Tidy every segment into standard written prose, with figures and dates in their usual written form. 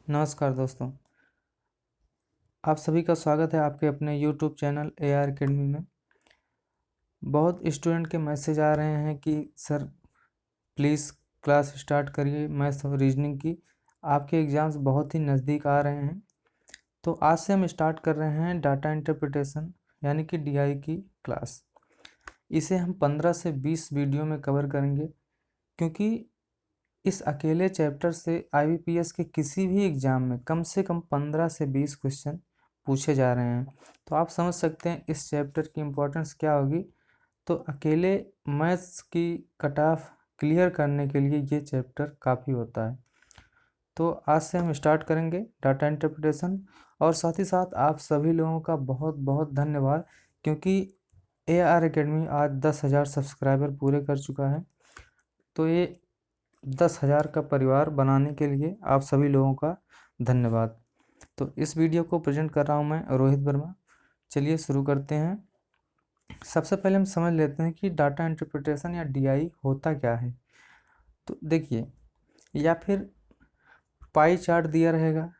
नमस्कार दोस्तों, आप सभी का स्वागत है आपके अपने YouTube चैनल AR अकेडमी में। बहुत स्टूडेंट के मैसेज आ रहे हैं कि सर प्लीज़ क्लास स्टार्ट करिए मैथ्स और रीजनिंग की। आपके एग्ज़ाम्स बहुत ही नज़दीक आ रहे हैं। तो आज से हम स्टार्ट कर रहे हैं डाटा इंटरप्रिटेशन यानी कि DI की क्लास। इसे हम 15 से 20 वीडियो में कवर करेंगे, क्योंकि इस अकेले चैप्टर से IBPS के किसी भी एग्ज़ाम में कम से कम 15 से 20 क्वेश्चन पूछे जा रहे हैं। तो आप समझ सकते हैं इस चैप्टर की इम्पोर्टेंस क्या होगी। तो अकेले मैथ्स की कट ऑफ क्लियर करने के लिए ये चैप्टर काफ़ी होता है। तो आज से हम स्टार्ट करेंगे डाटा इंटरप्रिटेशन, और साथ ही साथ आप सभी लोगों का बहुत बहुत धन्यवाद, क्योंकि AR अकेडमी आज 10,000 सब्सक्राइबर पूरे कर चुका है। तो ये 10,000 का परिवार बनाने के लिए आप सभी लोगों का धन्यवाद। तो इस वीडियो को प्रेजेंट कर रहा हूँ मैं रोहित वर्मा। चलिए शुरू करते हैं। सबसे पहले हम समझ लेते हैं कि डाटा इंटरप्रिटेशन या DI होता क्या है। तो देखिए, या फिर पाई चार्ट दिया रहेगा,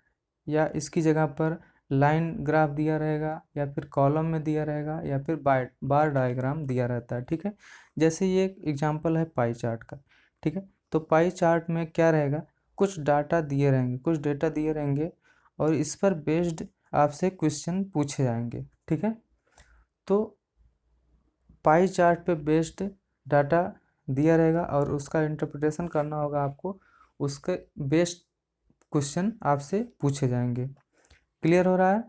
या इसकी जगह पर लाइन ग्राफ दिया रहेगा, या फिर कॉलम में दिया रहेगा, या फिर बार डायग्राम दिया रहता है। ठीक है, जैसे ये एक एग्जांपल है पाई चार्ट का। ठीक है, तो पाई चार्ट में क्या रहेगा, कुछ डाटा दिए रहेंगे, कुछ डेटा दिए रहेंगे, और इस पर बेस्ड आपसे क्वेश्चन पूछे जाएंगे। ठीक है, तो पाई चार्ट पे बेस्ड डाटा दिया रहेगा और उसका इंटरप्रिटेशन करना होगा आपको। उसके बेस्ड क्वेश्चन आपसे पूछे जाएंगे। क्लियर हो रहा है।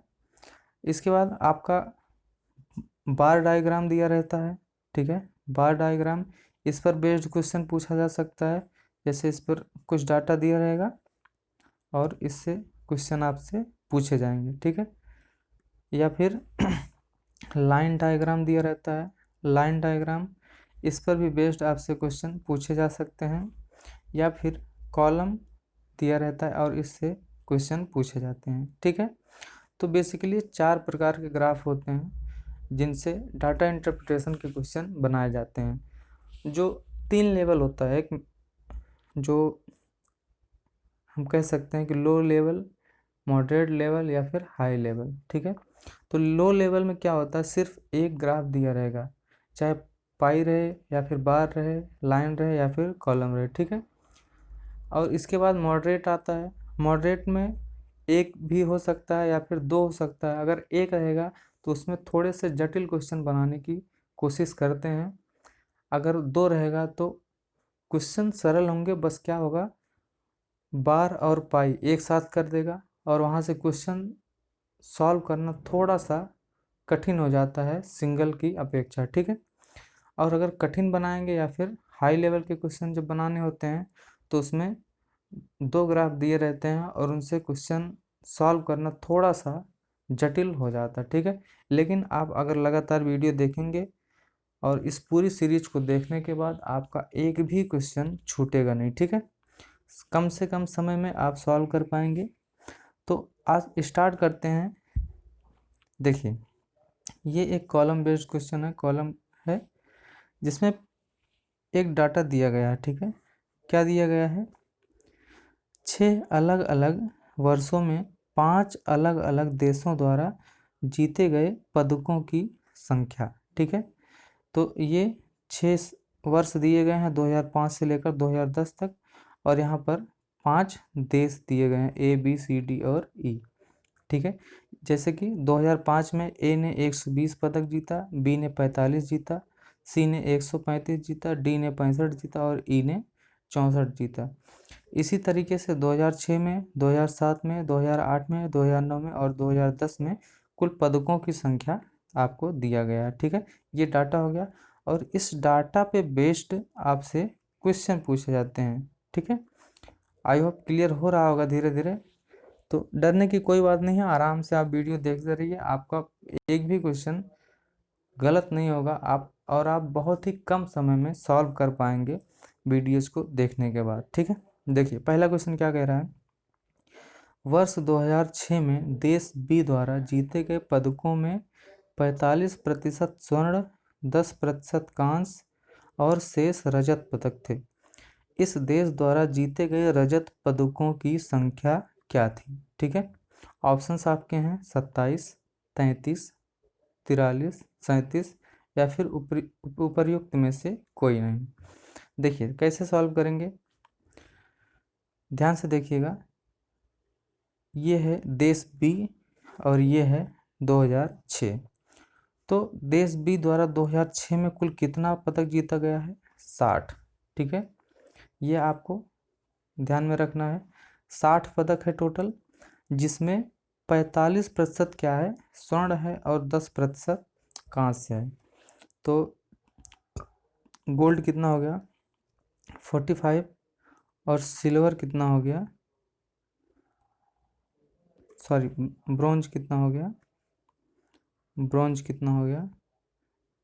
इसके बाद आपका बार डायग्राम दिया रहता है। ठीक है, बार डायग्राम, इस पर बेस्ड क्वेश्चन पूछा जा सकता है। जैसे इस पर कुछ डाटा दिया रहेगा और इससे क्वेश्चन आपसे पूछे जाएंगे। ठीक है, या फिर लाइन डायग्राम दिया रहता है। लाइन डायग्राम, इस पर भी बेस्ड आपसे क्वेश्चन पूछे जा सकते हैं। या फिर कॉलम दिया रहता है और इससे क्वेश्चन पूछे जाते हैं। ठीक है, तो बेसिकली 4 प्रकार के ग्राफ होते हैं जिनसे डाटा इंटरप्रिटेशन के क्वेश्चन बनाए जाते हैं। जो 3 लेवल होता है, एक जो हम कह सकते हैं कि लो लेवल, मॉडरेट लेवल या फिर हाई लेवल। ठीक है, तो लो लेवल में क्या होता है, सिर्फ एक ग्राफ दिया रहेगा, चाहे पाई रहे या फिर बार रहे, लाइन रहे या फिर कॉलम रहे। ठीक है, और इसके बाद मॉडरेट आता है। मॉडरेट में एक भी हो सकता है या फिर 2 हो सकता है। अगर एक रहेगा तो उसमें थोड़े से जटिल क्वेश्चन बनाने की कोशिश करते हैं। अगर 2 रहेगा तो क्वेश्चन सरल होंगे, बस क्या होगा, बार और पाई एक साथ कर देगा और वहाँ से क्वेश्चन सॉल्व करना थोड़ा सा कठिन हो जाता है सिंगल की अपेक्षा। ठीक है, और अगर कठिन बनाएंगे या फिर हाई लेवल के क्वेश्चन जब बनाने होते हैं तो उसमें 2 ग्राफ दिए रहते हैं और उनसे क्वेश्चन सॉल्व करना थोड़ा सा जटिल हो जाता है। ठीक है, लेकिन आप अगर लगातार वीडियो देखेंगे और इस पूरी सीरीज को देखने के बाद आपका एक भी क्वेश्चन छूटेगा नहीं। ठीक है, कम से कम समय में आप सॉल्व कर पाएंगे। तो आज स्टार्ट करते हैं। देखिए, ये एक कॉलम बेस्ड क्वेश्चन है, कॉलम है जिसमें एक डाटा दिया गया है। ठीक है, क्या दिया गया है, 6 अलग अलग वर्षों में 5 अलग अलग देशों द्वारा जीते गए पदकों की संख्या। ठीक है, तो ये 6 वर्ष दिए गए हैं 2005 से लेकर 2010 तक, और यहाँ पर 5 देश दिए गए हैं ABCD और E। ठीक है, जैसे कि 2005 में A ने 120 पदक जीता, B ने 45 जीता, C ने 135 जीता, D ने 65 जीता और E ने 64 जीता। इसी तरीके से 2006 में, 2007 में, 2008 में, 2009 में और 2010 में कुल पदकों की संख्या आपको दिया गया है। ठीक है, ये डाटा हो गया, और इस डाटा पे बेस्ड आपसे क्वेश्चन पूछे जाते हैं। ठीक है, आई होप क्लियर हो रहा होगा धीरे धीरे। तो डरने की कोई बात नहीं है, आराम से आप वीडियो देखते रहिए, आपका एक भी क्वेश्चन गलत नहीं होगा। आप बहुत ही कम समय में सॉल्व कर पाएंगे वीडियोज़ को देखने के बाद। ठीक है, देखिए पहला क्वेश्चन क्या कह रहा है, वर्ष 2006 में देश बी द्वारा जीते गए पदकों में 45% स्वर्ण, 10% कांस्य और शेष रजत पदक थे। इस देश द्वारा जीते गए रजत पदकों की संख्या क्या थी। ठीक है, ऑप्शंस आपके हैं 27, 33, 43, 37 या फिर उपर्युक्त में से कोई नहीं। देखिए कैसे सॉल्व करेंगे, ध्यान से देखिएगा। ये है देश बी और ये है 2006। तो देश बी द्वारा 2006 में कुल कितना पदक जीता गया है, 60। ठीक है, ये आपको ध्यान में रखना है। 60 पदक है टोटल, जिसमें 45% क्या है, स्वर्ण है और 10% कांस्य है। तो गोल्ड कितना हो गया, 45, और सिल्वर कितना हो गया, सॉरी ब्रोंज कितना हो गया, ब्रोंज कितना हो गया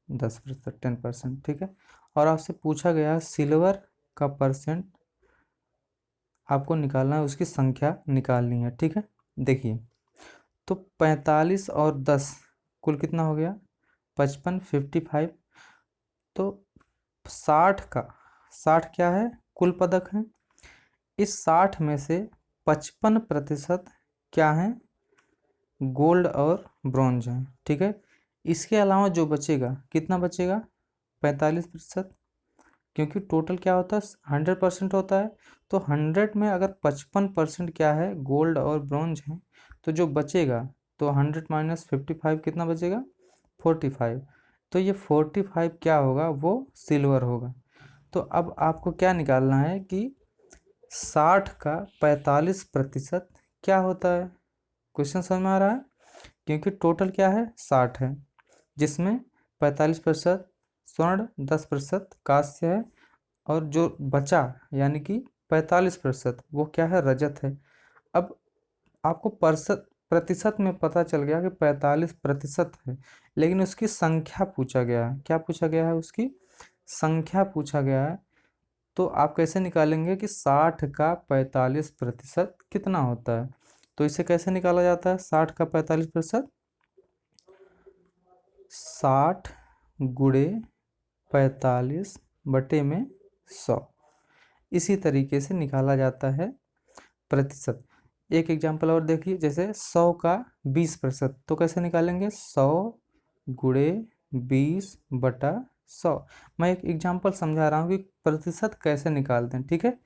10%, 10%। ठीक है, और आपसे पूछा गया सिल्वर का परसेंट आपको निकालना है, उसकी संख्या निकालनी है। ठीक है, देखिए तो 45 और 10 कुल कितना हो गया, 55, 55। तो 60 क्या है, कुल पदक है। इस 60 में से 55% क्या है, गोल्ड और ब्रॉन्ज है। ठीक है, इसके अलावा जो बचेगा कितना बचेगा, 45%, क्योंकि टोटल क्या होता है 100% होता है। तो 100 में अगर 55% क्या है, गोल्ड और ब्रॉन्ज है, तो जो बचेगा, तो 100 माइनस 55 कितना बचेगा, 45। तो ये 45 क्या होगा, वो सिल्वर होगा। तो अब आपको क्या निकालना है कि 60 का 45% क्या होता है। क्वेश्चन समझ में आ रहा है, क्योंकि टोटल क्या है 60 है, जिसमें 45% स्वर्ण, 10% कांस्य है, और जो बचा यानी कि 45% वो क्या है, रजत है। अब आपको प्रतिशत में पता चल गया कि 45% है, लेकिन उसकी संख्या पूछा गया है। क्या पूछा गया है, उसकी संख्या पूछा गया है। तो आप कैसे निकालेंगे कि 60 का 45% कितना होता है। तो इसे कैसे निकाला जाता है, 60 का 45%, 60 गुणे 45 बटे में 100, इसी तरीके से निकाला जाता है प्रतिशत। एक एग्जाम्पल और देखिए, जैसे 100 का 20%, तो कैसे निकालेंगे, 100 गुणे 20 बटा 100। मैं एक एग्जाम्पल समझा रहा हूँ कि प्रतिशत कैसे निकालते हैं। ठीक है,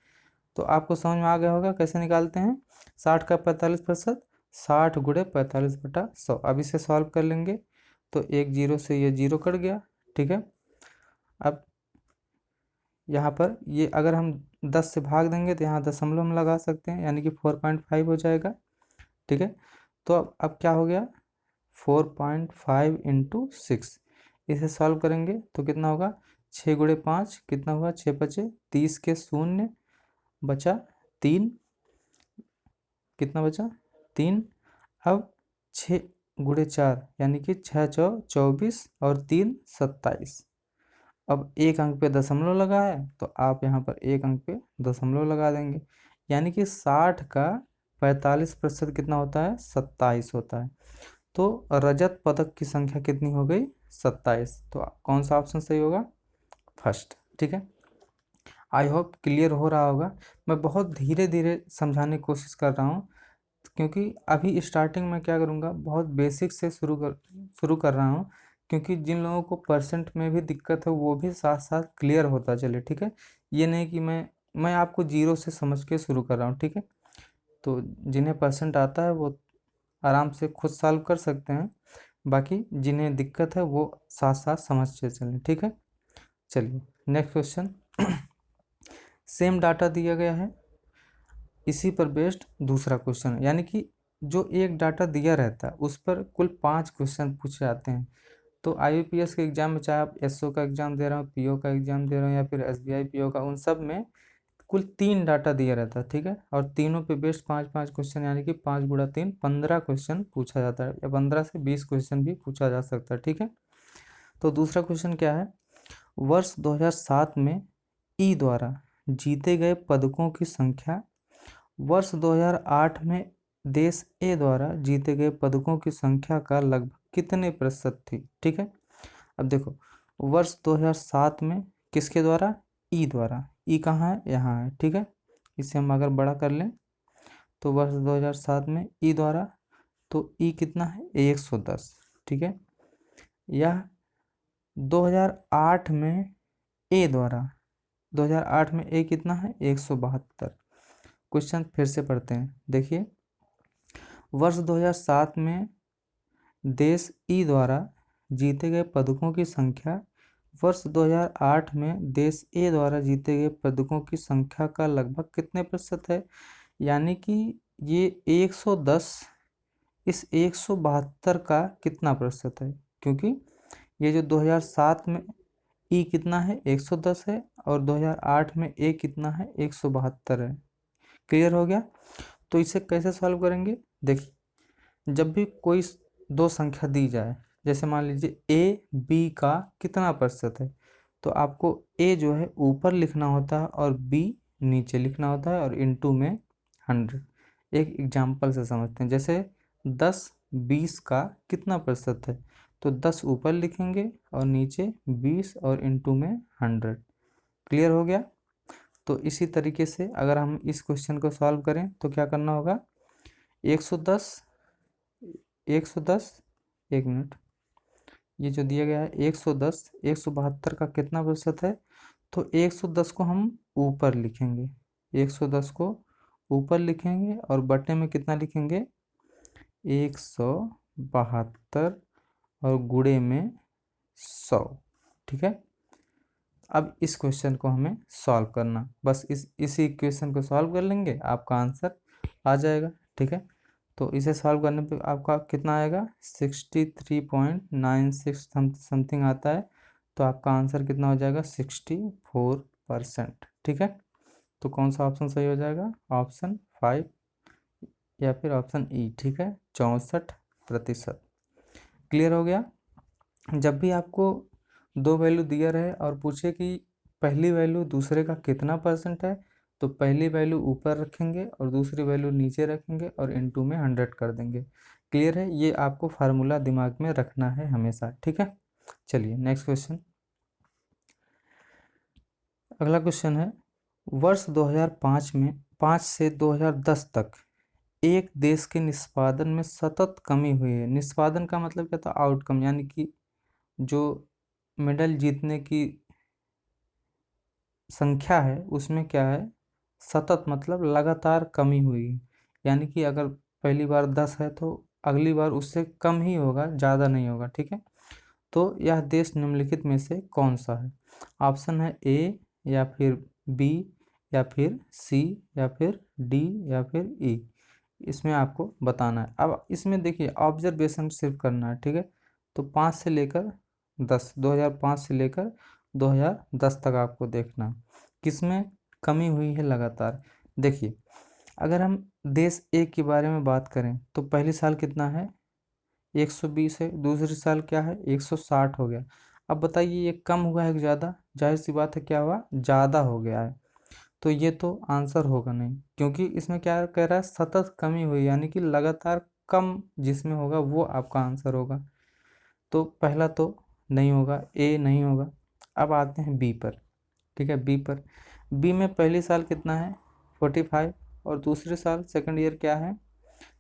तो आपको समझ में आ गया होगा कैसे निकालते हैं। 60 का 45%, 60 गुणे 45 बटा 100। अब इसे सॉल्व कर लेंगे, तो एक जीरो से ये जीरो कट गया। ठीक है, अब यहाँ पर ये अगर हम 10 से भाग देंगे तो यहाँ दशमलव में लगा सकते हैं, यानी कि 4.5 हो जाएगा। ठीक है, तो अब क्या हो गया, 4.5 इंटू 6। इसे सॉल्व करेंगे तो कितना होगा, 6 गुणे 5 कितना हुआ, 6 पचे 30 के शून्य, बचा 3, कितना बचा 3। अब 6 गुणे 4 यानी कि 6 चौ 24 और 3 27। अब एक अंक पे दशमलव लगा है, तो आप यहाँ पर एक अंक पे दशमलव लगा देंगे, यानी कि 60 का 45% कितना होता है, 27 होता है। तो रजत पदक की संख्या कितनी हो गई, 27। तो कौन सा ऑप्शन सही होगा, फर्स्ट। ठीक है, आई होप क्लियर हो रहा होगा। मैं बहुत धीरे धीरे समझाने की कोशिश कर रहा हूँ, क्योंकि अभी स्टार्टिंग में क्या करूँगा, बहुत बेसिक से शुरू कर रहा हूँ, क्योंकि जिन लोगों को परसेंट में भी दिक्कत है वो भी साथ साथ क्लियर होता चले। ठीक है, ये नहीं कि मैं आपको जीरो से समझ के शुरू कर रहा हूँ। ठीक है, तो जिन्हें परसेंट आता है वो आराम से खुद सॉल्व कर सकते हैं, बाकी जिन्हें दिक्कत है वो साथ साथ समझते चलें। ठीक है, चलिए नेक्स्ट क्वेश्चन। सेम डाटा दिया गया है, इसी पर बेस्ड दूसरा क्वेश्चन, यानी कि जो एक डाटा दिया रहता है उस पर कुल 5 क्वेश्चन पूछे जाते हैं। तो IBPS के एग्जाम में, चाहे आप SO का एग्जाम दे रहे हो, PO का एग्जाम दे रहे हो, या फिर SBI PO का, उन सब में कुल 3 डाटा दिया रहता है। ठीक है, और तीनों पे बेस्ड 5-5 क्वेश्चन, यानी कि 5 गुणा 3 15 क्वेश्चन पूछा जाता है, या 15 से 20 क्वेश्चन भी पूछा जा सकता है। ठीक है, तो दूसरा क्वेश्चन क्या है, वर्ष 2007 में ई द्वारा जीते गए पदकों की संख्या वर्ष 2008 में देश ए द्वारा जीते गए पदकों की संख्या का लगभग कितने प्रतिशत थी। ठीक है, अब देखो वर्ष 2007 में किसके द्वारा, ई द्वारा, ई कहाँ है, यहाँ है। ठीक है, इसे हम अगर बड़ा कर लें तो वर्ष 2007 में ई द्वारा, तो ई कितना है 110, ठीक है। यह 2008 में ए द्वारा, 2008 में ए कितना है 172। क्वेश्चन फिर से पढ़ते हैं, देखिए वर्ष 2007 में देश ई द्वारा जीते गए पदकों की संख्या वर्ष 2008 में देश ए द्वारा जीते गए पदकों की संख्या का लगभग कितने प्रतिशत है। यानी कि ये 110 इस 172 का कितना प्रतिशत है, क्योंकि ये जो 2007 में ई कितना है 110 है और 2008 में ए कितना है 172 है। क्लियर हो गया। तो इसे कैसे सॉल्व करेंगे, देखिए जब भी कोई दो संख्या दी जाए, जैसे मान लीजिए ए बी का कितना प्रतिशत है, तो आपको ए जो है ऊपर लिखना होता है और बी नीचे लिखना होता है और इनटू में 100। एक एग्जाम्पल से समझते हैं, जैसे 10 20 का कितना प्रतिशत है, तो 10 ऊपर लिखेंगे और नीचे 20 और इनटू में 100। क्लियर हो गया। तो इसी तरीके से अगर हम इस क्वेश्चन को सॉल्व करें तो क्या करना होगा, 110 एक मिनट, ये जो दिया गया है 110 172 का कितना प्रतिशत है, तो 110 को हम ऊपर लिखेंगे, 110 को ऊपर लिखेंगे और बटे में कितना लिखेंगे 172 और गुणे में 100, ठीक है। अब इस क्वेश्चन को हमें सॉल्व करना, बस इसी इक्वेशन को सॉल्व कर लेंगे आपका आंसर आ जाएगा, ठीक है। तो इसे सॉल्व करने पे आपका कितना आएगा 63.96 समथिंग आता है, तो आपका आंसर कितना हो जाएगा 64%, ठीक है। तो कौन सा ऑप्शन सही हो जाएगा, ऑप्शन 5 या फिर ऑप्शन ई, ठीक है 64%। क्लियर हो गया। जब भी आपको दो वैल्यू दिया रहे और पूछे कि पहली वैल्यू दूसरे का कितना परसेंट है, तो पहली वैल्यू ऊपर रखेंगे और दूसरी वैल्यू नीचे रखेंगे और इनटू में 100 कर देंगे। क्लियर है, ये आपको फार्मूला दिमाग में रखना है हमेशा, ठीक है। चलिए नेक्स्ट क्वेश्चन। अगला क्वेश्चन है, वर्ष 2005 में 5 से 2010 तक एक देश के निष्पादन में सतत कमी हुई है। निष्पादन का मतलब क्या था, आउटकम, यानी कि जो मेडल जीतने की संख्या है उसमें क्या है, सतत मतलब लगातार कमी हुई है। यानी कि अगर पहली बार 10 है तो अगली बार उससे कम ही होगा, ज़्यादा नहीं होगा, ठीक है। तो यह देश निम्नलिखित में से कौन सा है। ऑप्शन है ए या फिर बी या फिर सी या फिर डी या फिर ई। इसमें आपको बताना है। अब इसमें देखिए ऑब्जर्वेशन सिर्फ करना है, ठीक है। तो 5 से लेकर 10, 2005 से लेकर 2010 तक आपको देखना है किसमें कमी हुई है लगातार। देखिए अगर हम देश ए के बारे में बात करें तो पहली साल कितना है 120 है, दूसरी साल क्या है 160 हो गया। अब बताइए ये कम हुआ है कि ज़्यादा, जाहिर सी बात है क्या हुआ, ज़्यादा हो गया है। तो ये तो आंसर होगा नहीं, क्योंकि इसमें क्या कह रहा है सतत कमी हुई, यानी कि लगातार कम जिसमें होगा वो आपका आंसर होगा। तो पहला तो नहीं होगा, ए नहीं होगा। अब आते हैं बी पर, ठीक है। बी पर, बी में पहली साल कितना है 45 और दूसरे साल सेकंड ईयर क्या है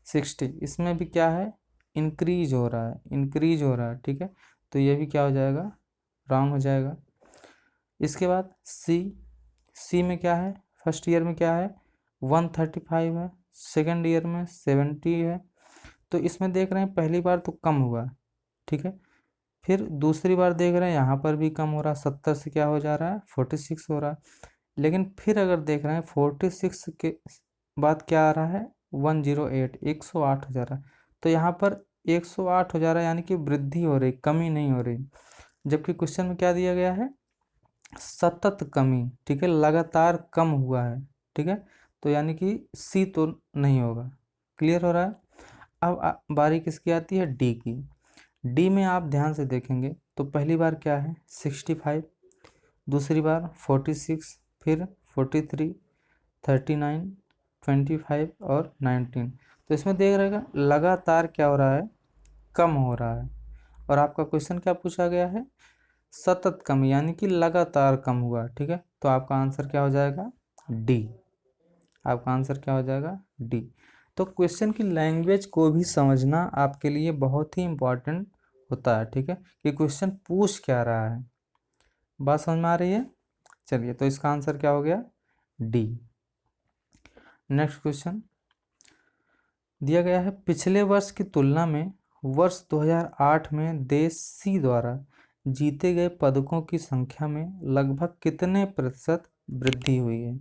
60। इसमें भी क्या है इंक्रीज हो रहा है, इंक्रीज हो रहा है, ठीक है। तो ये भी क्या हो जाएगा, रॉन्ग हो जाएगा। इसके बाद सी, सी में क्या है, फर्स्ट ईयर में क्या है 135 है, सेकंड ईयर में 70 है। तो इसमें देख रहे हैं पहली बार तो कम हुआ, ठीक है। फिर दूसरी बार देख रहे हैं यहाँ पर भी कम हो रहा है, 70 से क्या हो जा रहा है 46 हो रहा है। लेकिन फिर अगर देख रहे हैं 46 के बाद क्या आ रहा है 108, 108 हो जा रहा है। तो यहाँ पर 108 हो जा रहा है, यानी कि वृद्धि हो रही, कमी नहीं हो रही। जबकि क्वेश्चन में क्या दिया गया है सतत कमी, ठीक है, लगातार कम हुआ है, ठीक है। तो यानी कि सी तो नहीं होगा। क्लियर हो रहा है। अब बारी किसकी आती है, डी की। डी में आप ध्यान से देखेंगे तो पहली बार क्या है 65, दूसरी बार 46, फिर 43, 39, 25 और 19। तो इसमें देख रहेगा लगातार क्या हो रहा है, कम हो रहा है। और आपका क्वेश्चन क्या पूछा गया है, सतत कम, यानी कि लगातार कम हुआ, ठीक है। तो आपका आंसर क्या हो जाएगा डी, आपका आंसर क्या हो जाएगा डी। तो क्वेश्चन की लैंग्वेज को भी समझना आपके लिए बहुत ही इम्पोर्टेंट होता है, ठीक है, कि क्वेश्चन पूछ क्या रहा है। बात समझ में आ रही है? चलिए, तो इसका आंसर क्या हो गया? डी। नेक्स्ट क्वेश्चन दिया गया है, पिछले वर्ष की तुलना में वर्ष 2008 में देश सी द्वारा जीते गए पदकों की संख्या में लगभग कितने प्रतिशत वृद्धि हुई है?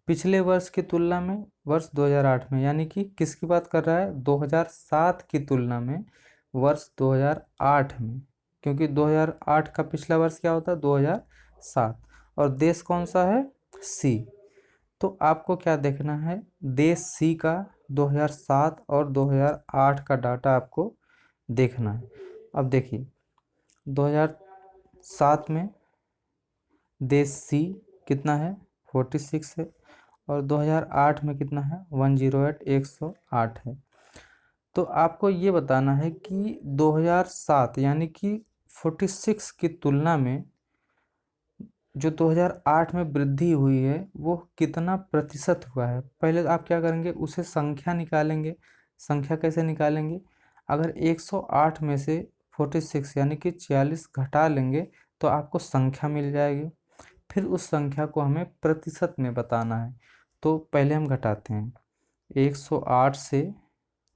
पिछले वर्ष की तुलना में वर्ष 2008 में, यानी कि किसकी बात कर रहा है? 2007 की तुलना में वर्ष 2008 में, क्योंकि 2008 का पिछला वर्ष क्या होता है? 2007। और देश कौन सा है? सी। तो आपको क्या देखना है? देश सी का 2007 और 2008 का डाटा आपको देखना है। अब देखिए, 2007 में देश सी कितना है? 46 है, और 2008 में कितना है? 108, 108 है। तो आपको ये बताना है कि 2007 यानी कि 46 की तुलना में जो 2008 में वृद्धि हुई है वो कितना प्रतिशत हुआ है। पहले आप क्या करेंगे? उसे संख्या निकालेंगे। संख्या कैसे निकालेंगे? अगर 108 में से 46 यानी कि 46 घटा लेंगे तो आपको संख्या मिल जाएगी। फिर उस संख्या को हमें प्रतिशत में बताना है। तो पहले हम घटाते हैं, 108 से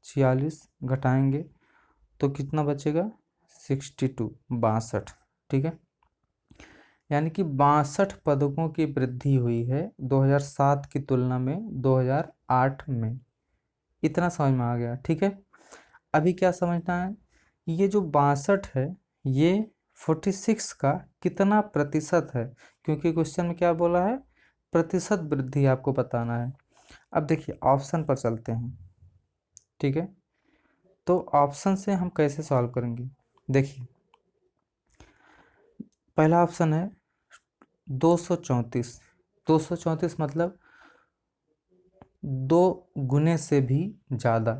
46 घटाएंगे तो कितना बचेगा? 62, 62, ठीक है। यानी कि 62 पदकों की वृद्धि हुई है 2007 की तुलना में 2008 में। इतना समझ में आ गया, ठीक है। अभी क्या समझना है? ये जो 62 है ये 46 का कितना प्रतिशत है, क्योंकि क्वेश्चन में क्या बोला है? प्रतिशत वृद्धि आपको बताना है। अब देखिए, ऑप्शन पर चलते हैं, ठीक है। तो ऑप्शन से हम कैसे सॉल्व करेंगे? देखिए, पहला ऑप्शन है 234। 234 मतलब 2 गुने से भी ज़्यादा।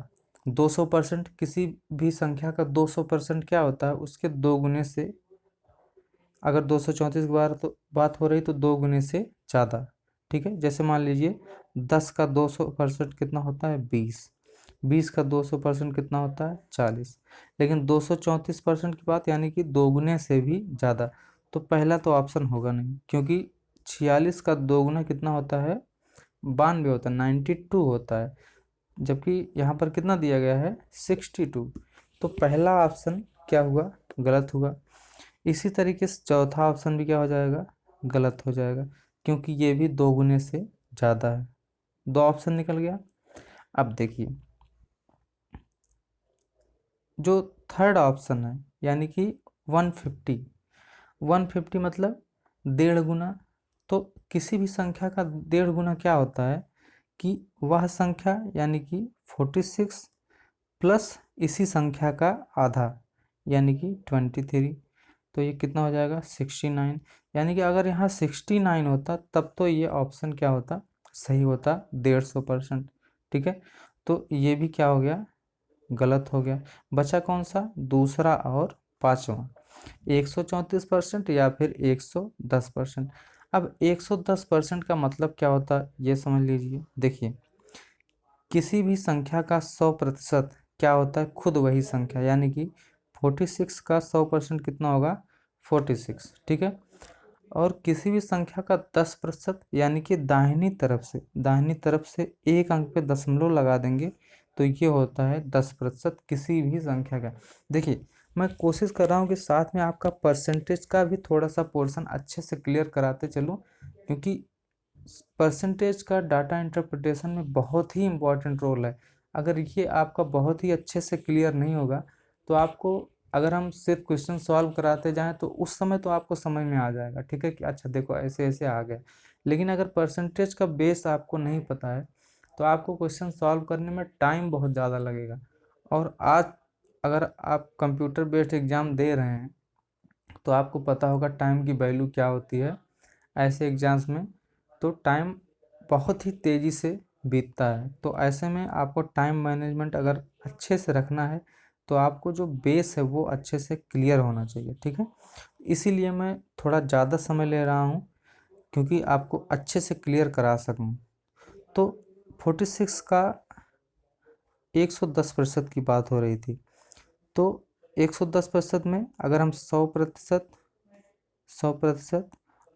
200%, किसी भी संख्या का 200% क्या होता है? उसके 2 गुने से। अगर 234 की बात हो रही तो 2 गुने से ज़्यादा, ठीक है। जैसे मान लीजिए 10 का 200% कितना होता है? 20। 20 का 200% कितना होता है? 40। लेकिन 234% की बात, यानी कि 2 गुने से भी ज़्यादा, तो पहला तो ऑप्शन होगा नहीं, क्योंकि 46 का 2 गुना कितना होता है? 92 होता है, 92 होता है। जबकि यहाँ पर कितना दिया गया है? 62। तो पहला ऑप्शन क्या हुआ? गलत हुआ। इसी तरीके से चौथा ऑप्शन भी क्या हो जाएगा? गलत हो जाएगा, क्योंकि ये भी 2 गुने से ज़्यादा है। 2 ऑप्शन निकल गया। अब देखिए, जो थर्ड ऑप्शन है, यानी कि 150। 150 मतलब 1.5 गुना। तो किसी भी संख्या का 1.5 गुना क्या होता है? कि वह संख्या, यानी कि 46 प्लस इसी संख्या का आधा, यानी कि 23। तो ये कितना हो जाएगा? 69। यानी कि अगर यहाँ 69 होता तब तो ये ऑप्शन क्या होता? सही होता, 150%, ठीक है। तो ये भी क्या हो गया? गलत हो गया। बचा कौन सा? दूसरा और पांचवा, 134% या फिर 110%। अब 110% का मतलब क्या होता है ये समझ लीजिए। देखिए, किसी भी संख्या का 100% क्या होता है? खुद वही संख्या, यानी कि 46 का 100% कितना होगा? 46, ठीक है। और किसी भी संख्या का 10%, यानी कि दाहिनी तरफ से एक अंक पे दशमलव लगा देंगे तो ये होता है 10% किसी भी संख्या का। देखिए, मैं कोशिश कर रहा हूँ कि साथ में आपका परसेंटेज का भी थोड़ा सा पोर्शन अच्छे से क्लियर कराते चलूँ, क्योंकि परसेंटेज का डाटा इंटरप्रिटेशन में बहुत ही इम्पोर्टेंट रोल है। अगर ये आपका बहुत ही अच्छे से क्लियर नहीं होगा तो आपको, अगर हम सिर्फ क्वेश्चन सॉल्व कराते जाएं तो उस समय तो आपको समझ में आ जाएगा, ठीक है, कि अच्छा देखो ऐसे ऐसे आ गए। लेकिन अगर परसेंटेज का बेस आपको नहीं पता है तो आपको क्वेश्चन सॉल्व करने में टाइम बहुत ज़्यादा लगेगा। और आज अगर आप कंप्यूटर बेस्ड एग्ज़ाम दे रहे हैं तो आपको पता होगा टाइम की वैल्यू क्या होती है ऐसे एग्ज़ाम्स में। तो टाइम बहुत ही तेज़ी से बीतता है। तो ऐसे में आपको टाइम मैनेजमेंट अगर अच्छे से रखना है तो आपको जो बेस है वो अच्छे से क्लियर होना चाहिए, ठीक है। इसीलिए मैं थोड़ा ज़्यादा समय ले रहा हूँ, क्योंकि आपको अच्छे से क्लियर करा सकूँ। तो 46 का 110% की बात हो रही थी। तो 110% में अगर हम 100%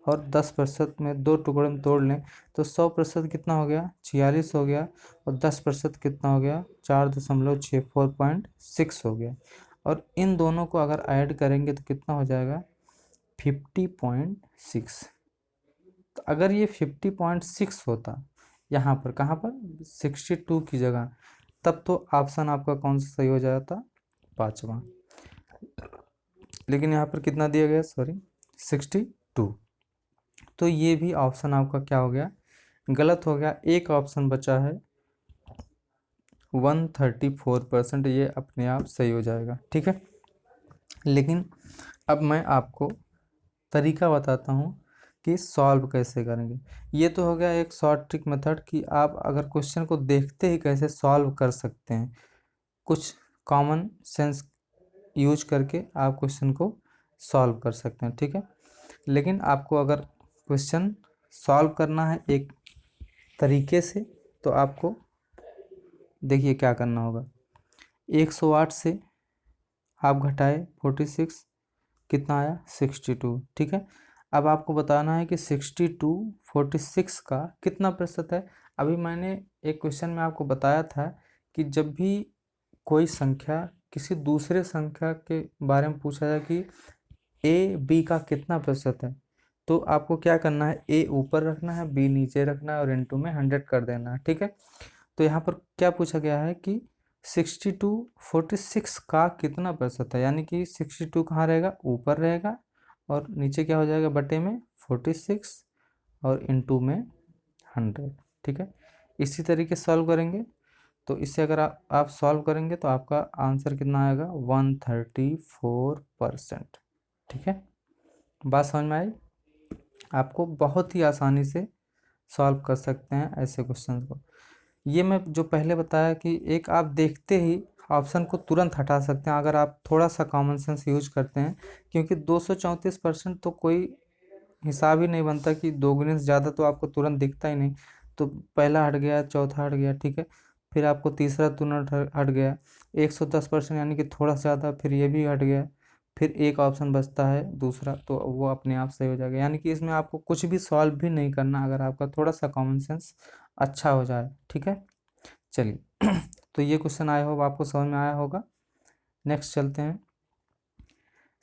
और 10% में 2 टुकड़े में तोड़ लें तो 100% कितना हो गया, 46 हो गया, और 10% कितना हो गया, 4.6, 4.6 हो गया। और इन दोनों को अगर ऐड करेंगे तो कितना हो जाएगा, 50.6। तो अगर ये 50.6 होता यहाँ पर, कहाँ पर, 62 की जगह, तब तो ऑप्शन आपका कौन सा सही हो जाता, 5वां। लेकिन यहाँ पर कितना दिया गया, सॉरी, 62। तो ये भी ऑप्शन आपका क्या हो गया, गलत हो गया। एक ऑप्शन बचा है 134%, ये अपने आप सही हो जाएगा, ठीक है। लेकिन अब मैं आपको तरीका बताता हूँ कि सॉल्व कैसे करेंगे। ये तो हो गया एक शॉर्ट ट्रिक मेथड कि आप अगर क्वेश्चन को देखते ही कैसे सॉल्व कर सकते हैं, कुछ कॉमन सेंस यूज करके आप क्वेश्चन को सॉल्व कर सकते हैं, ठीक है। लेकिन आपको अगर क्वेश्चन सॉल्व करना है एक तरीके से, तो आपको देखिए क्या करना होगा। 108 से आप घटाए 46, कितना आया, 62, ठीक है। अब आपको बताना है कि 62 46 का कितना प्रतिशत है। अभी मैंने एक क्वेश्चन में आपको बताया था कि जब भी कोई संख्या किसी दूसरे संख्या के बारे में पूछा जाए कि ए बी का कितना प्रतिशत है, तो आपको क्या करना है, ए ऊपर रखना है, बी नीचे रखना है, और इनटू में 100 कर देना है, ठीक है। तो यहाँ पर क्या पूछा गया है कि 62 46 का कितना प्रतिशत है, यानी कि 62 कहाँ रहेगा, ऊपर रहेगा, और नीचे क्या हो जाएगा, बटे में 46, और इनटू में 100, ठीक है। इसी तरीके सॉल्व करेंगे, तो इससे अगर आप सॉल्व करेंगे तो आपका आंसर कितना आएगा, 134%, ठीक है। बात समझ में आई। आपको बहुत ही आसानी से सॉल्व कर सकते हैं ऐसे क्वेश्चन को। ये मैं जो पहले बताया कि एक आप देखते ही ऑप्शन को तुरंत हटा सकते हैं अगर आप थोड़ा सा कॉमन सेंस यूज करते हैं, क्योंकि 234% तो कोई हिसाब ही नहीं बनता कि दोगुने से ज़्यादा तो आपको तुरंत दिखता ही नहीं। तो पहला हट गया, चौथा हट गया, ठीक है। फिर आपको तीसरा तुरंत हट गया, 110% यानी कि थोड़ा सा ज़्यादा, फिर ये भी हट गया, फिर एक ऑप्शन बचता है दूसरा, तो वो अपने आप सही हो जाएगा। यानी कि इसमें आपको कुछ भी सॉल्व भी नहीं करना अगर आपका थोड़ा सा कॉमन सेंस अच्छा हो जाए, ठीक है। चलिए तो ये क्वेश्चन आई होप आपको समझ में आया होगा। नेक्स्ट चलते हैं।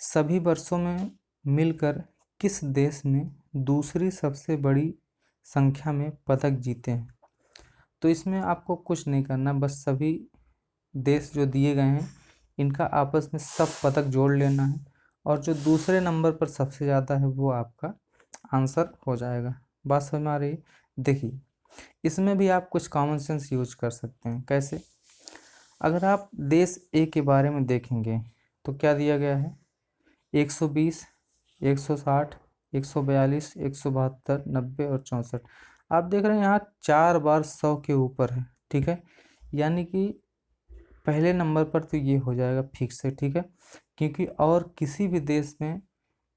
सभी वर्षों में मिलकर किस देश ने दूसरी सबसे बड़ी संख्या में पदक जीते हैं। तो इसमें आपको कुछ नहीं करना, बस सभी देश जो दिए गए हैं इनका आपस में सब पदक जोड़ लेना है, और जो दूसरे नंबर पर सबसे ज़्यादा है वो आपका आंसर हो जाएगा। बात समझ में आ रही है। देखिए इसमें भी आप कुछ कॉमन सेंस यूज कर सकते हैं। कैसे, अगर आप देश ए के बारे में देखेंगे तो क्या दिया गया है, 120, 160, 142, 172, 90 और 64। आप देख रहे हैं यहाँ 4 बार 100 के ऊपर है, ठीक है। यानी कि पहले नंबर पर तो ये हो जाएगा फिक्स है, ठीक है, क्योंकि और किसी भी देश में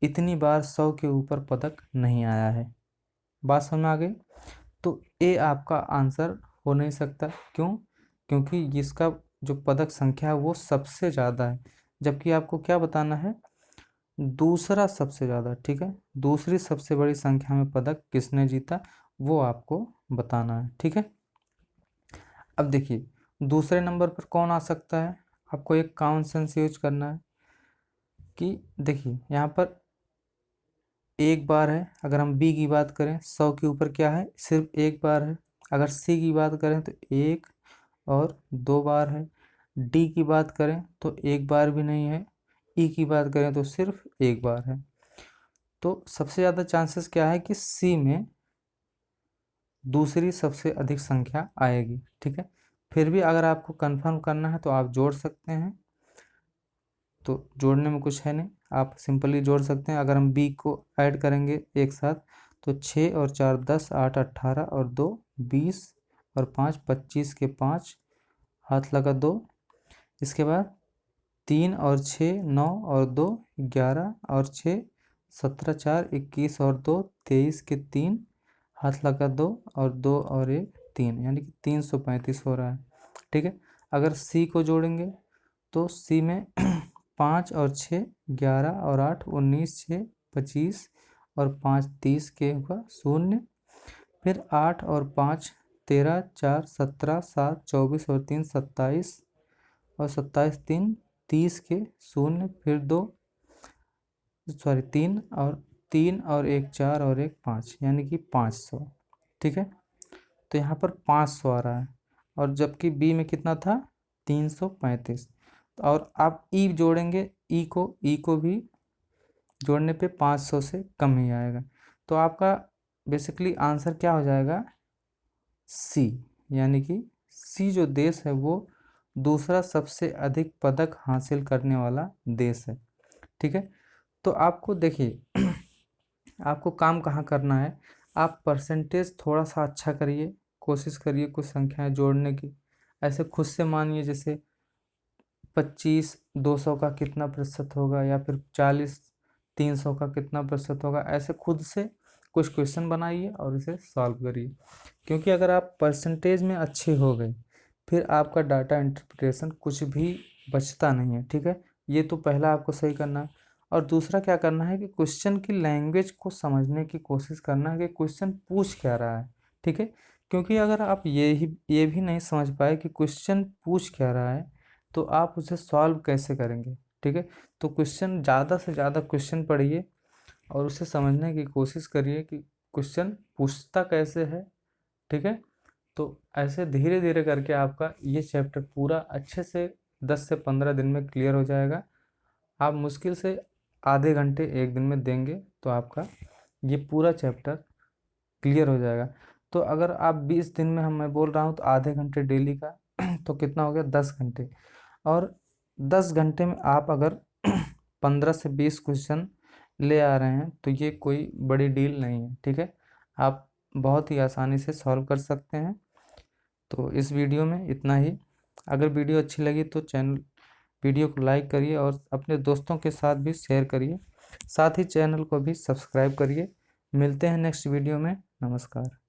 इतनी बार 100 के ऊपर पदक नहीं आया है। बात समझ में आ गई। तो ए आपका आंसर हो नहीं सकता, क्यों, क्योंकि इसका जो पदक संख्या है वो सबसे ज़्यादा है, जबकि आपको क्या बताना है, दूसरा सबसे ज़्यादा, ठीक है। दूसरी सबसे बड़ी संख्या में पदक किसने जीता वो आपको बताना है, ठीक है। अब देखिए दूसरे नंबर पर कौन आ सकता है, आपको एक कॉमन सेंस यूज करना है कि देखिए यहाँ पर एक बार है। अगर हम बी की बात करें 100 के ऊपर क्या है, सिर्फ एक बार है। अगर सी की बात करें तो 1 और 2 बार है। डी की बात करें तो एक बार भी नहीं है। ई की बात करें तो सिर्फ एक बार है। तो सबसे ज़्यादा चांसेस क्या है कि सी में दूसरी सबसे अधिक संख्या आएगी, ठीक है। फिर भी अगर आपको कंफर्म करना है तो आप जोड़ सकते हैं, तो जोड़ने में कुछ है नहीं, आप सिंपली जोड़ सकते हैं। अगर हम बी को ऐड करेंगे एक साथ तो 6 और 4 10, 8 18 और 2 20 और 5 25 के 5, हाथ लगा 2। इसके बाद 3 और 6 9 और 2 11 और 6 17 4 21 और 2 23 के 3, हाथ लगा 2 और 2 और 1 3, यानी कि 335 हो रहा है, ठीक है। अगर सी को जोड़ेंगे तो सी में 5 और 6 11 और 8 19 6 25 और 5 30 के होगा 0। फिर 8 और 5 13 4 17 7 24 और 3 27 और 27 3 30 के 0। फिर 3 और 1 4 और 1 5 यानी कि 500। ठीक है, तो यहाँ पर 500 आ रहा है और जबकि बी में कितना था 335। और आप ई जोड़ेंगे, ई को भी जोड़ने पे 500 से कम ही आएगा। तो आपका बेसिकली आंसर क्या हो जाएगा सी, यानी कि सी जो देश है वो दूसरा सबसे अधिक पदक हासिल करने वाला देश है। ठीक है, तो आपको देखिए आपको काम कहाँ करना है, आप परसेंटेज थोड़ा सा अच्छा करिए, कोशिश करिए कुछ संख्याएं जोड़ने की। ऐसे खुद से मानिए, जैसे 25 200 का कितना प्रतिशत होगा, या फिर 40 300 का कितना प्रतिशत होगा। ऐसे खुद से कुछ क्वेश्चन बनाइए और इसे सॉल्व करिए, क्योंकि अगर आप परसेंटेज में अच्छे हो गए फिर आपका डाटा इंटरप्रिटेशन कुछ भी बचता नहीं है। ठीक है, ये तो पहला आपको सही करना है। और दूसरा क्या करना है कि क्वेश्चन की लैंग्वेज को समझने की कोशिश करना है कि क्वेश्चन पूछ क्या रहा है। ठीक है, क्योंकि अगर आप ये भी नहीं समझ पाए कि क्वेश्चन पूछ क्या रहा है तो आप उसे सॉल्व कैसे करेंगे। ठीक है, तो क्वेश्चन ज़्यादा से ज़्यादा क्वेश्चन पढ़िए और उसे समझने की कोशिश करिए कि क्वेश्चन पूछता कैसे है। ठीक है, तो ऐसे धीरे धीरे करके आपका ये चैप्टर पूरा अच्छे से 10 से 15 दिन में क्लियर हो जाएगा। आप मुश्किल से आधे घंटे एक दिन में देंगे तो आपका ये पूरा चैप्टर क्लियर हो जाएगा। तो अगर आप 20 दिन में, मैं बोल रहा हूँ तो आधे घंटे डेली का तो कितना हो गया 10 घंटे। और 10 घंटे में आप अगर 15 से 20 क्वेश्चन ले आ रहे हैं तो ये कोई बड़ी डील नहीं है। ठीक है, आप बहुत ही आसानी से सॉल्व कर सकते हैं। तो इस वीडियो में इतना ही। अगर वीडियो अच्छी लगी तो वीडियो को लाइक करिए और अपने दोस्तों के साथ भी शेयर करिए। साथ ही चैनल को भी सब्सक्राइब करिए। मिलते हैं नेक्स्ट वीडियो में। नमस्कार।